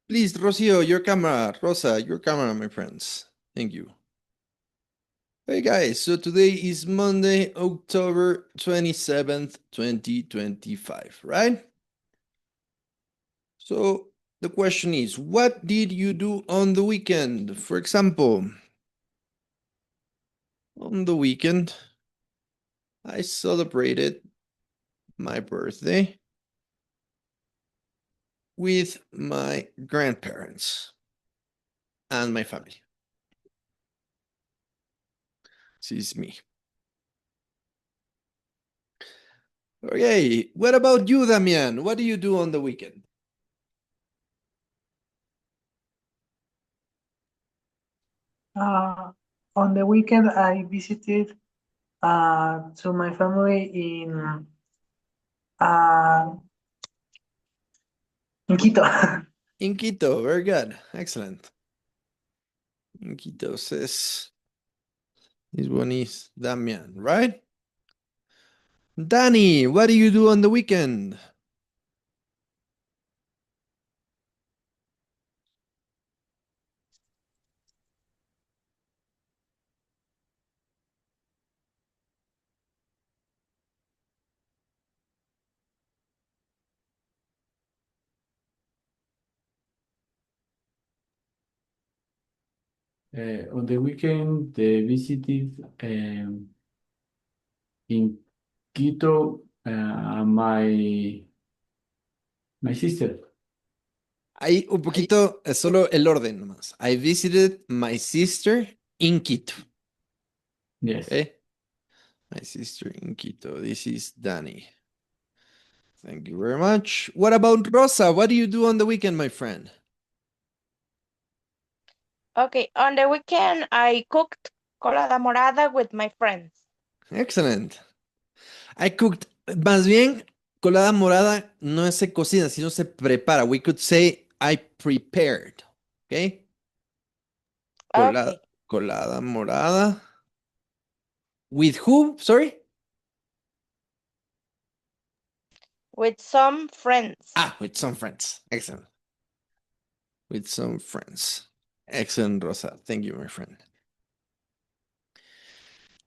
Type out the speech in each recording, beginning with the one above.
Please, Rocio, your camera. Rosa, your camera, my friends. Thank you. Hey guys, so today is Monday, October 27th, 2025, right? So the question is, what did you do on the weekend? For example, on the weekend, I celebrated my birthday with my grandparents and my family. This is me. Okay, what about you, Damian? What do you do on the weekend? On the weekend, I visited to my family uh, in Quito. In Quito, very good. Excellent. In Quito says, this one is Damian, right? Danny, what do you do on the weekend? On the weekend, they visited in Quito my sister. Ahí un poquito, solo el orden nomás. I visited my sister in Quito. Yes. Okay? My sister in Quito. This is Danny. Thank you very much. What about Rosa? What do you do on the weekend, my friend? Okay, on the weekend I cooked colada morada with my friends. Excellent. I cooked, más bien, colada morada no se cocina, sino se prepara. We could say I prepared. Okay? Colada, Okay, colada morada. With who? Sorry? with some friends. Ah, with some friends. Excellent. With some friends. Excellent, Rosa. Thank you, my friend.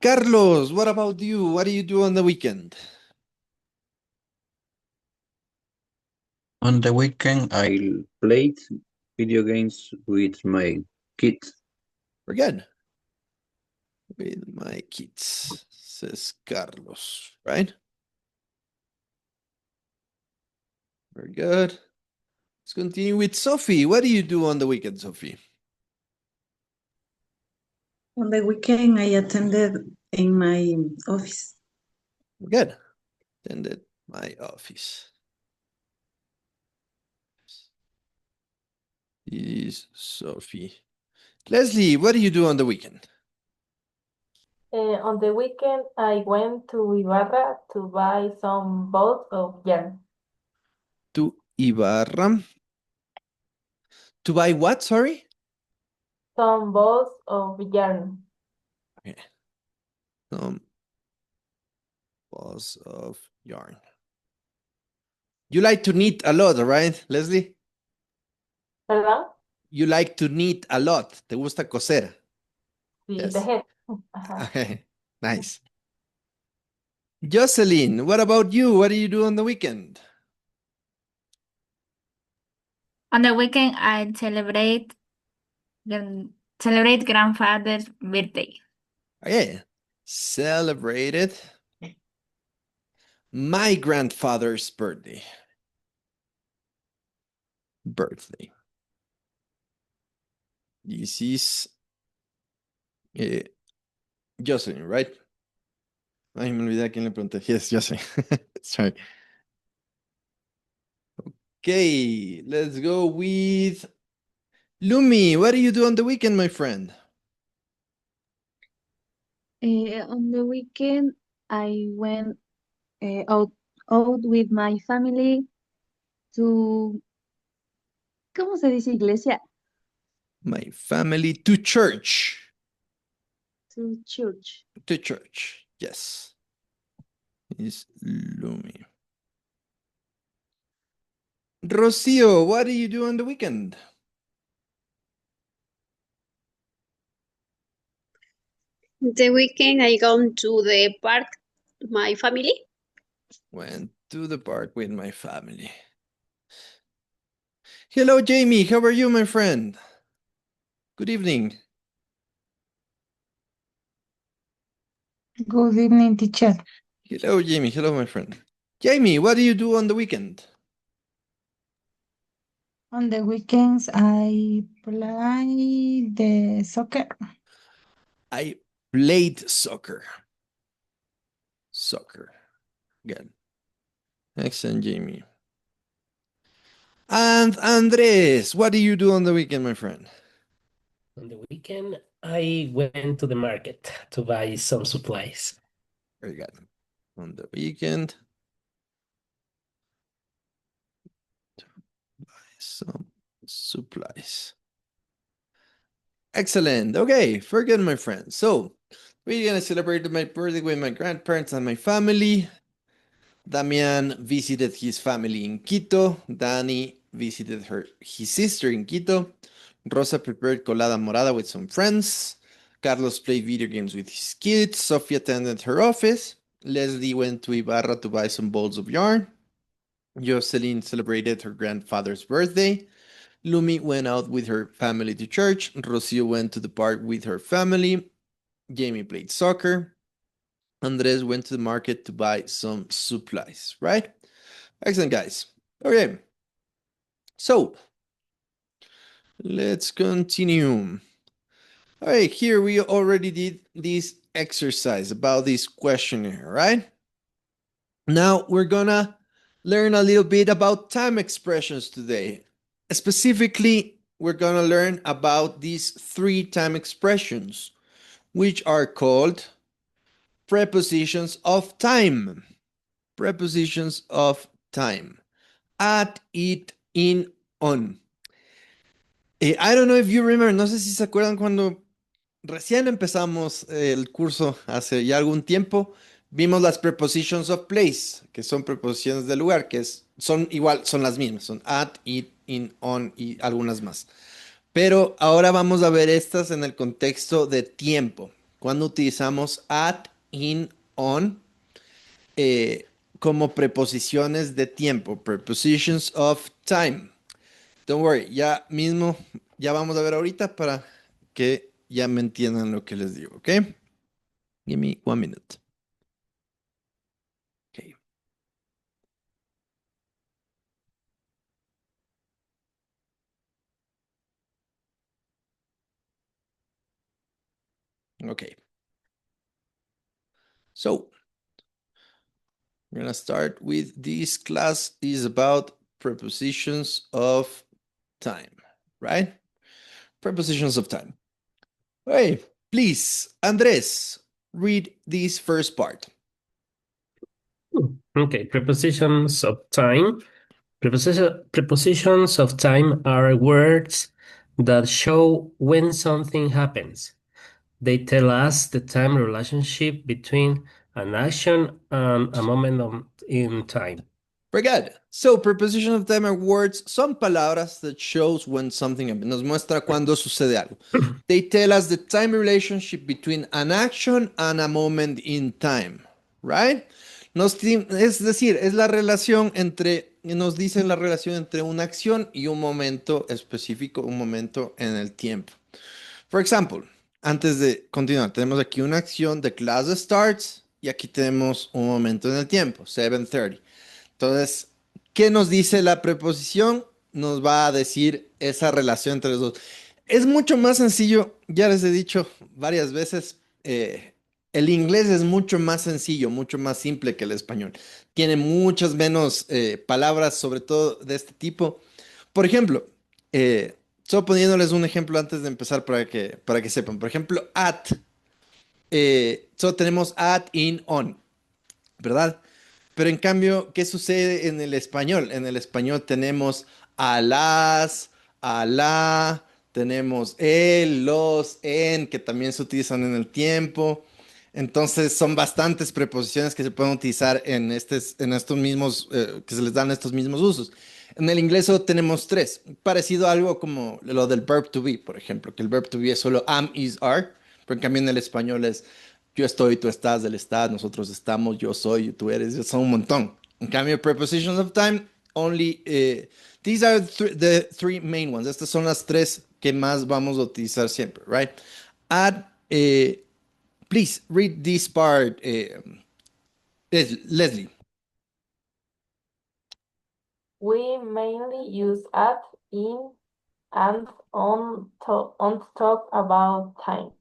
Carlos, what about you? What do you do on the weekend? On the weekend, I played video games with my kids. We're good. With my kids, says Carlos, right? Very good. Let's continue with Sophie. What do you do on the weekend, Sophie? On the weekend, I attended in my office. Good. Attended my office. This is Sophie. Leslie, what do you do on the weekend? On the weekend, I went to Ibarra to buy some balls of yarn. To Ibarra. To buy what? Sorry? Some balls of yarn. Okay. Some balls of yarn. You like to knit a lot, right, Leslie? ¿Perdón? You like to knit a lot. ¿Te gusta coser? Sí, Yes. tejer. Ajá. Okay. Nice. Jocelyn, what about you? What do you do on the weekend? On the weekend, I celebrate grandfather's birthday. Okay. Celebrated my grandfather's birthday. This is Jocelyn, right? Ay, me olvidé a quién le pregunté. Yes, Jocelyn. Sorry. Okay, let's go with Lumi. What do you do on the weekend, my friend? On the weekend, I went out with my family to, ¿cómo se dice iglesia? My family to church. To church. To church, yes. Is Lumi. Rocio, what do you do on the weekend? The weekend I gone to the park, my family. Went to the park with my family. Hello, Jamie. How are you, my friend? Good evening. Good evening, teacher. Hello, Jamie. Hello, my friend. Jamie, what do you do on the weekend? On the weekends, I play the soccer. I played soccer. Soccer. Good. Excellent, Jamie. And Andres, what do you do on the weekend, my friend? On the weekend, I went to the market to buy some supplies. Very good. On the weekend, buy some supplies. Excellent. Okay, very good, my friend. So, we're gonna celebrate my birthday with my grandparents and my family. Damian visited his family in Quito. Danny visited his sister in Quito. Rosa prepared colada morada with some friends. Carlos played video games with his kids. Sophie attended her office. Leslie went to Ibarra to buy some balls of yarn. Jocelyn celebrated her grandfather's birthday. Lumi went out with her family to church. Rocio went to the park with her family. Jamie played soccer. Andres went to the market to buy some supplies, right? Excellent, guys. Okay. So, let's continue. All right, here we already did this exercise about this questionnaire, right? Now we're gonna learn a little bit about time expressions today. Specifically, we're gonna learn about these 3 time expressions, which are called prepositions of time. Prepositions of time. At, it, in, on. I don't know if you remember, no sé si se acuerdan cuando recién empezamos el curso hace ya algún tiempo, vimos las prepositions of place, que son preposiciones de lugar, son igual, son las mismas, son at, it, in, on y algunas más. Pero ahora vamos a ver estas en el contexto de tiempo, cuando utilizamos at, in, on, como preposiciones de tiempo, prepositions of time. Don't worry, ya mismo, ya vamos a ver ahorita para que ya me entiendan lo que les digo, ¿ok? Give me 1 minute. Okay. Okay. So, we're gonna start with this class is about prepositions of time, right? Prepositions of time. Hey, please, Andres, read this first part. Okay, prepositions of time. Prepositions of time are words that show when something happens. They tell us the time relationship between an action and a moment in time. Very good. So, preposition of time are words, son palabras that shows when something happens. Nos muestra cuando sucede algo. They tell us the time relationship between an action and a moment in time, right? Es decir, es la relación entre, nos dicen la relación entre una acción y un momento específico, un momento en el tiempo. For example, antes de continuar, tenemos aquí una acción, the class starts, y aquí tenemos un momento en el tiempo, 7:30. Entonces, ¿qué nos dice la preposición? Nos va a decir esa relación entre los dos. Es mucho más sencillo, ya les he dicho varias veces, el inglés es mucho más sencillo, mucho más simple que el español. Tiene muchas menos palabras, sobre todo de este tipo. Por ejemplo, solo poniéndoles un ejemplo antes de empezar para que sepan. Por ejemplo, at. Solo tenemos at, in, on, ¿verdad? Pero en cambio, ¿qué sucede en el español? En el español tenemos a las, a la, tenemos el, los, en, que también se utilizan en el tiempo. Entonces son bastantes preposiciones que se pueden utilizar en estos mismos, que se les dan estos mismos usos. En el inglés solo tenemos 3, parecido a algo como lo del verb to be, por ejemplo, que el verb to be es solo am, is, are, Pero en cambio en el español es yo estoy, tú estás, él está, nosotros estamos, yo soy, tú eres, son un montón. En cambio, prepositions of time, only, these are the three main ones. Estas son las tres que más vamos a utilizar siempre, right? Add, please read this part, Leslie. We mainly use at, in, and on to talk about time.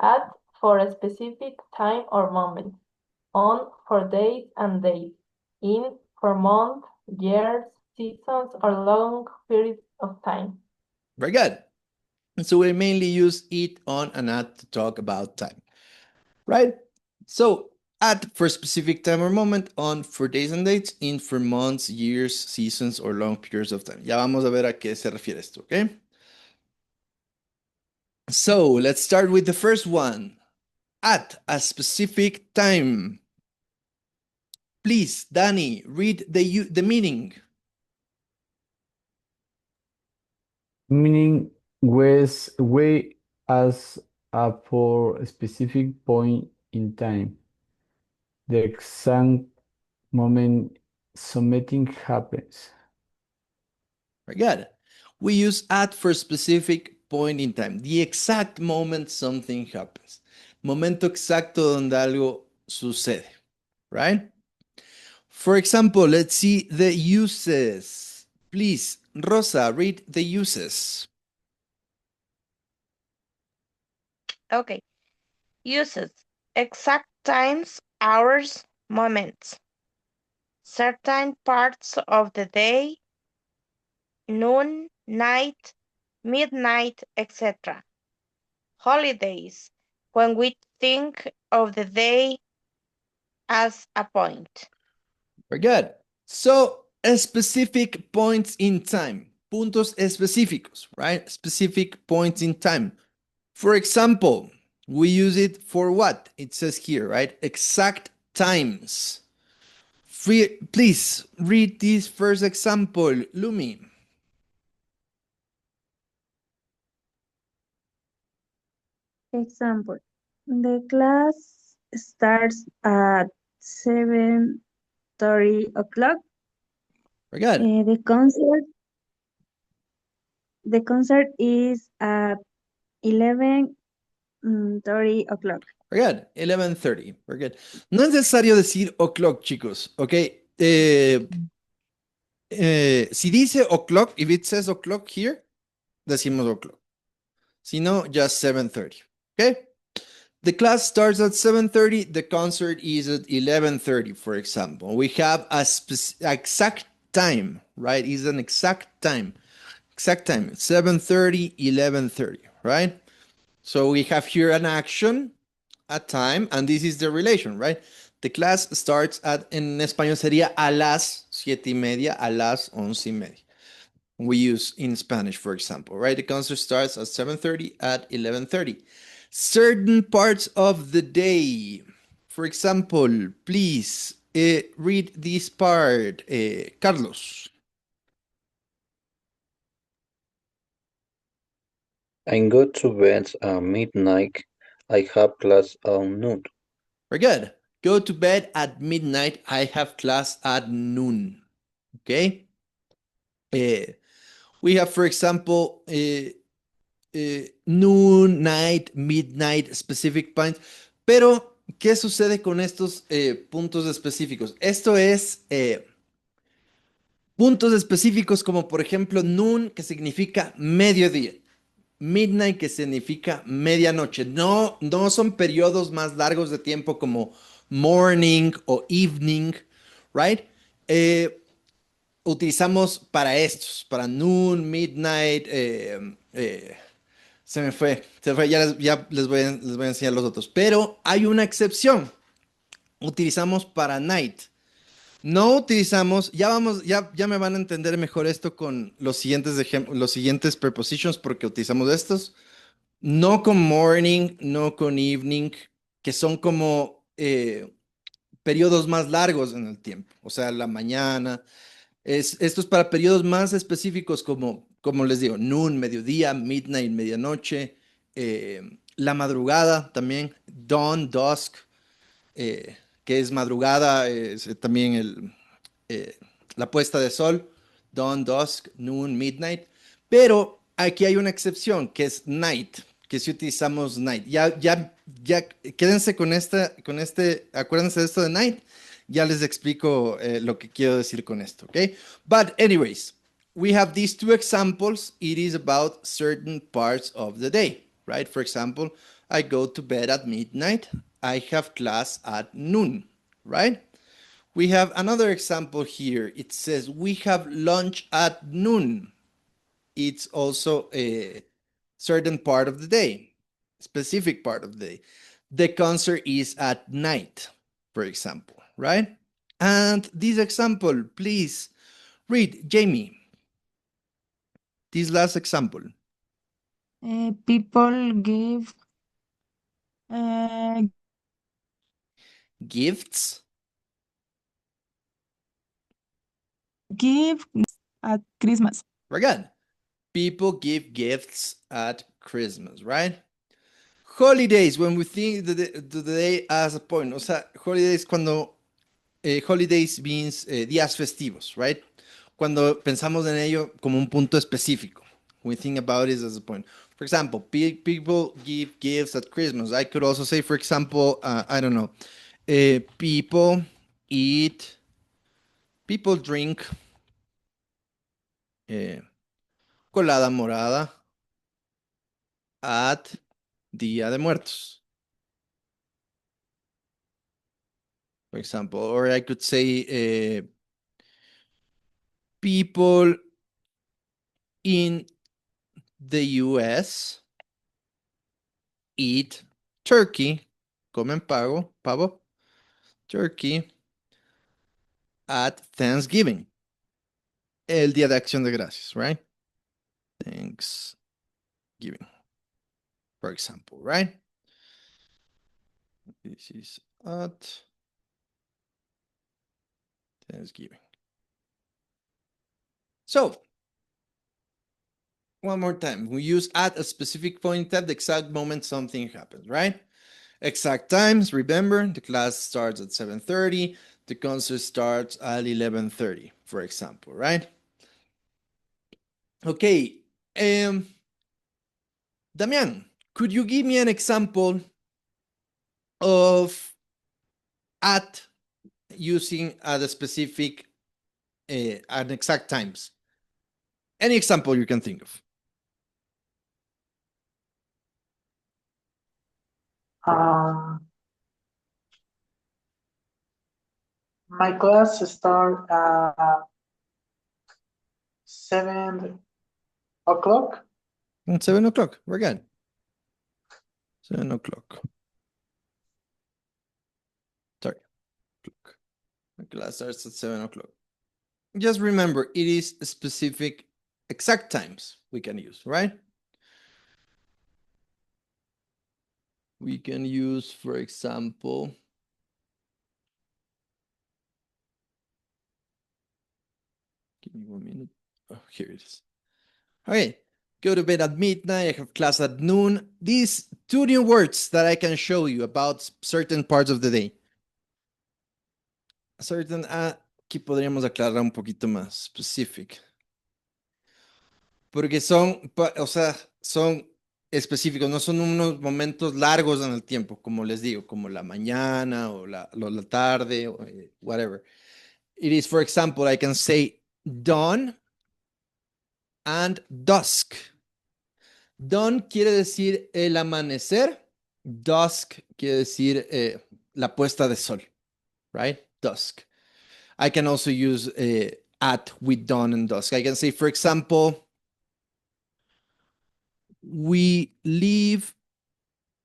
At for a specific time or moment. On for days and days. In for months, years, seasons, or long periods of time. Very good. And so we mainly use it, on, and at to talk about time, right? So at for specific time or moment, on for days and dates, in for months, years, seasons, or long periods of time. Ya vamos a ver a qué se refiere esto, okay? So let's start with the first one. At a specific time. Please, Danny, read the meaning. Meaning was way as a for a specific point in time. The exact moment something happens. Very good. We use at for a specific point in time. The exact moment something happens. Momento exacto donde algo sucede, right? For example, let's see the uses. Please, Rosa, read the uses. Okay. Uses. Exact times, hours, moments. Certain parts of the day, noon, night, midnight, etc. Holidays. When we think of the day as a point. Very good. So, specific points in time. Puntos específicos, right? Specific points in time. For example, we use it for what? It says here, right? Exact times. Please read this first example, Lumi. Example, the class starts at 7:30 o'clock. Very good. The concert is at 11:30 o'clock. Very good. 11:30. Very good. No es necesario decir o'clock, chicos. Ok. Si dice o'clock, if it says o'clock here, decimos o'clock. Si no, just 7:30. Okay. The class starts at 7:30. The concert is at 11:30, for example. We have a exact time, right? It's an exact time. Exact time. 7:30, 11:30, right? So we have here an action, a time, and this is the relation, right? The class starts at, en español sería a las 7:30, a las 11:30. We use in Spanish, for example, right? The concert starts at 7:30, at 11:30. Certain parts of the day. For example, please read this part, Carlos. I go to bed at midnight. I have class at noon. Very good. Go to bed at midnight. I have class at noon. Okay. We have, for example, noon, night, midnight, specific points. Pero, ¿qué sucede con estos puntos específicos? Esto es puntos específicos como, por ejemplo, noon, que significa mediodía. Midnight, que significa medianoche. No, no son periodos más largos de tiempo como morning o evening, right? Utilizamos para estos, para noon, midnight, se me fue, ya les voy a enseñar los otros. Pero hay una excepción. Utilizamos para night. No utilizamos, ya me van a entender mejor esto con los siguientes prepositions porque utilizamos estos. No con morning, no con evening, que son como periodos más largos en el tiempo. O sea, la mañana. Esto es para periodos más específicos como les digo, noon, mediodía, midnight, medianoche, La madrugada también, dawn, dusk, que es madrugada, es también la puesta de sol, dawn, dusk, noon, midnight. Pero aquí hay una excepción, que es night, que si utilizamos night. Ya, quédense acuérdense de esto de night. Ya les explico lo que quiero decir con esto, ¿ok? But anyways, we have these two examples. It is about certain parts of the day, right? For example, I go to bed at midnight. I have class at noon, right? We have another example here. It says we have lunch at noon. It's also a certain part of the day, specific part of the day. The concert is at night, for example, right? And this example, please read, Jamie. This last example. People give uh, Gifts. give at Christmas. Very good. People give gifts at Christmas, right? Holidays, when we think the day as a point. O sea, holidays cuando holidays means días festivos, right? Cuando pensamos en ello como un punto específico. We think about it as a point. For example, people give gifts at Christmas. I could also say, for example, I don't know, people eat, people drink colada morada at Día de Muertos. For example, or I could say people in the US eat turkey, comen pavo, turkey at Thanksgiving, el Día de Acción de Gracias, right? Thanksgiving, for example, right? This is at Thanksgiving. So, one more time, we use at a specific point at the exact moment something happens, right? Exact times, remember, the class starts at 7:30, the concert starts at 11:30, for example, right? Okay, Damian, could you give me an example of at using at a specific, at exact times? Any example you can think of. My class start at 7 o'clock. 7 o'clock, we're good. 7 o'clock. Sorry, o'clock. My class starts at 7 o'clock. Just remember, it is specific exact times we can use, right? We can use, for example, give me 1 minute. Oh, here it is. Okay, go to bed at midnight. I have class at noon. These two new words that I can show you about certain parts of the day. Certain, aquí podríamos aclarar un poquito más specific. Porque son, o sea, son específicos, no son unos momentos largos en el tiempo, como les digo, como la mañana o la tarde, o whatever. It is, for example, I can say dawn and dusk. Dawn quiere decir el amanecer. Dusk quiere decir la puesta de sol, right? Dusk. I can also use at with dawn and dusk. I can say, for example, we leave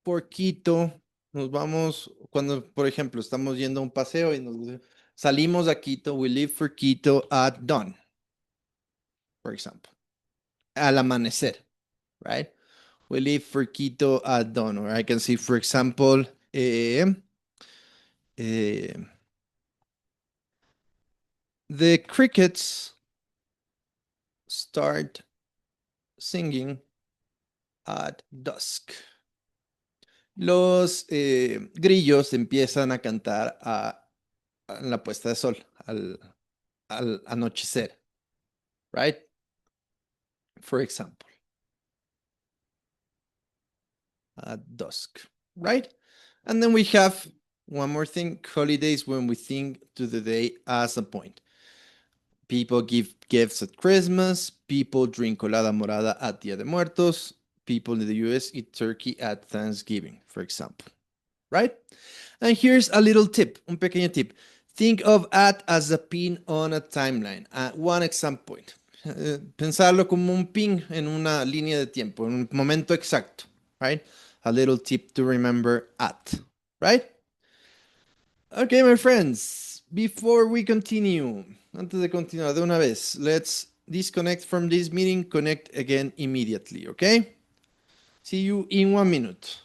for Quito. Nos vamos cuando, por ejemplo, estamos yendo a un paseo y salimos a Quito. We leave for Quito at dawn, for example. Al amanecer, right? We leave for Quito at dawn. Or I can say, for example, the crickets start singing at dusk. los grillos empiezan a cantar a la puesta de sol, al anochecer, right? For example, at dusk, right? And then we have one more thing, holidays, when we think to the day as a point. People give gifts at Christmas, people drink colada morada at Dia de Muertos, people in the US eat turkey at Thanksgiving, for example, right? And here's a little tip, un pequeño tip. Think of at as a pin on a timeline, one exam point. Pensarlo como un pin en una línea de tiempo, en un momento exacto, right? A little tip to remember at, right? Okay, my friends, before we continue, antes de continuar de una vez, let's disconnect from this meeting, connect again immediately, okay? See you in 1 minute.